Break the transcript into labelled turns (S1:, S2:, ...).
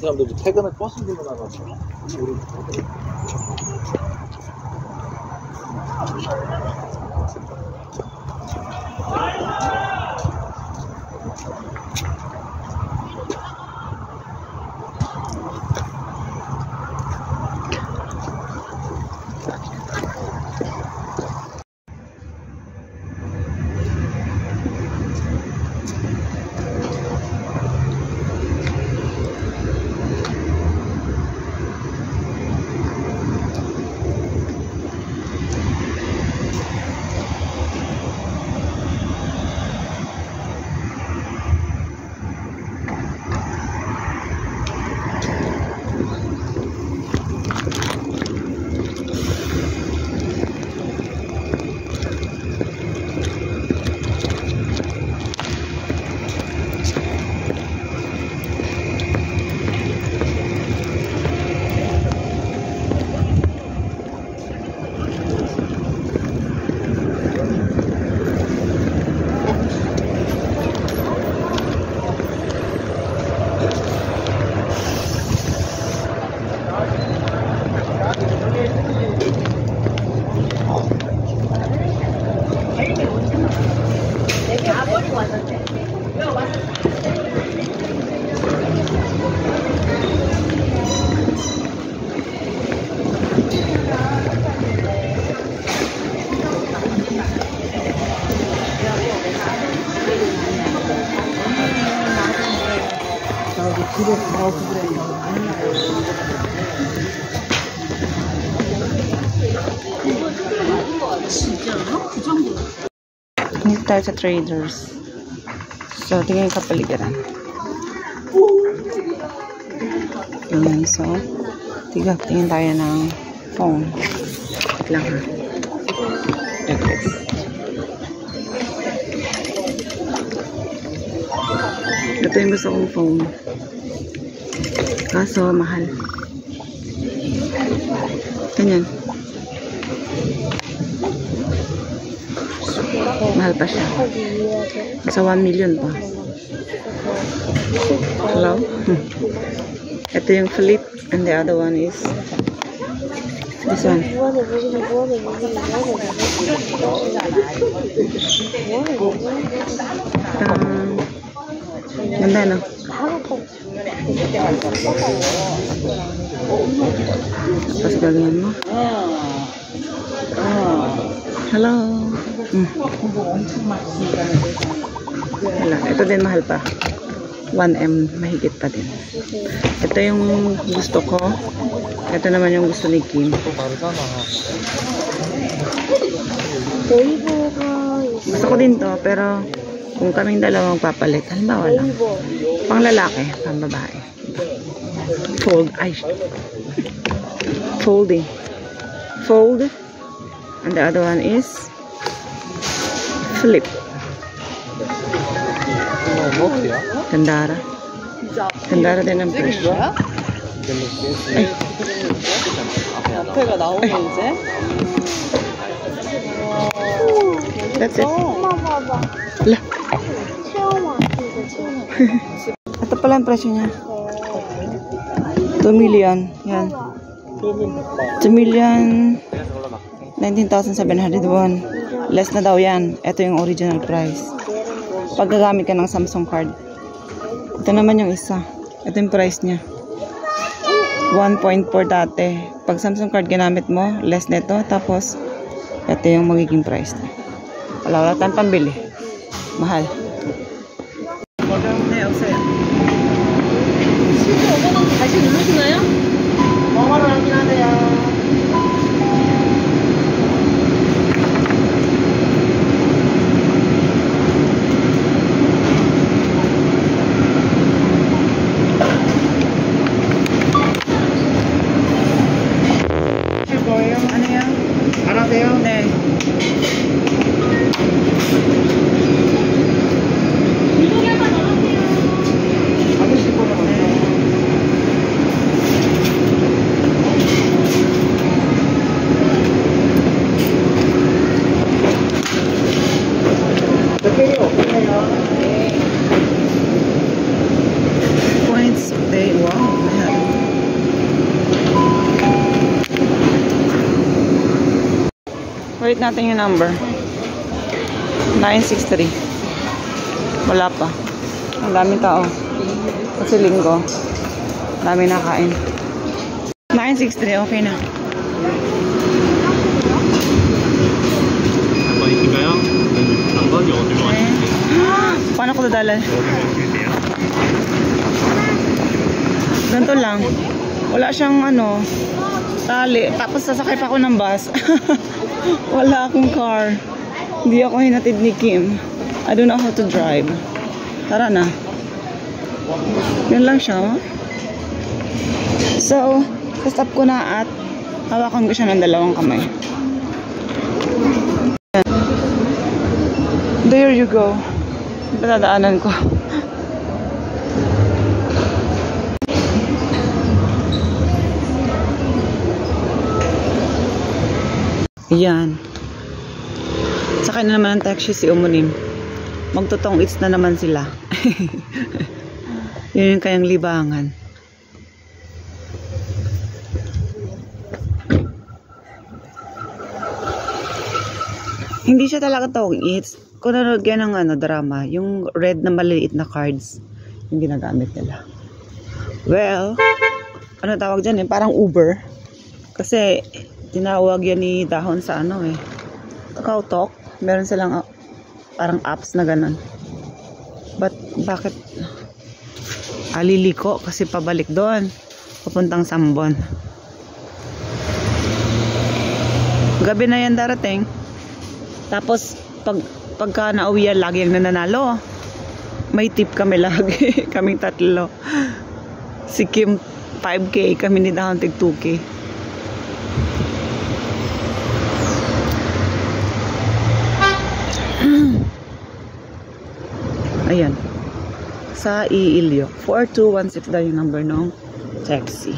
S1: 사람들도 퇴근을 버스 들고 나가서
S2: Dito tayo sa Traders. So, tingnan yung kapaligiran. Ayan, so, tingin tayo ng phone. Wait lang ha. Ito yung gusto kong phone. Kaso, mahal. Ganyan. Mahal pa siya. Sa 1 million pa. Hello? Ito yung Flip and the other one is this one. Ganda no? Tapos gagawin mo. Hello. Wala. Ito din mahal pa. 1M mahigit pa din. Ito yung gusto ko. Ito naman yung gusto ni Kim. Gusto ko din to, pero kung kaming dalawang papalit, halimbawa lang. Pang lalaki, pang babae. Folding. Fold. And the other one is Flip. Gandara. Gandara din ang presyo. Ay. That's it. Lah. Ito pala ang presyo niya. 2 million. Yan. 2 million 19,701. Less na daw yan. Ito yung original price. Pag gagamit ka ng Samsung card. Ito naman yung isa. Ito yung price niya. 1.4 dati. Pag Samsung card ginamit mo, less nito. Tapos, ito yung magiging price niya. Wala tayong pambili. Mahal.
S3: 다시 누르시나요?
S1: 먹으러 가긴 하네요.
S2: 거예요? 아니요.
S1: 알아세요?
S2: 네.
S1: 받으실 거는 댓글이 없네요.
S2: Points. Wow. Wait natin yung number. 963. Wala pa. Ang daming tao. Kasi linggo. Dami nakain. 963, okay na. Paano ko dadala? Ganito lang. Wala siyang ano, tali. Tapos sasakay pa ako ng bus. Wala akong car. Hindi ako hinatid ni Kim. I don't know how to drive. Tara na. Yan lang siya. So, stop ko na at hawakan ko siya ng dalawang kamay. There you go. Patadaanan ko. Yan. Sakay na naman ang taxi si Umunim. Magtotong its na naman sila. Yun yung kayang libangan. Hindi siya talaga tong its. Kung nanood yan ng ano, drama, yung red na maliliit na cards, yung ginagamit nila. Well, ano tawag dyan eh? Parang Uber. Kasi, tinawag yan ni Dahon sa ano eh. KakaoTalk. Meron silang parang apps na ganun. But, bakit? Aliliko kasi pabalik doon. Papuntang Sambon. Gabi na yan darating. Tapos, pagka nauwi yan, lagi yung nananalo. May tip kami lagi. Kaming tatlo. Si Kim, 5K. Kami ni Dahon, tig 2K. Ayan. Sa Iilyo. 4216 daw yung number ng taxi.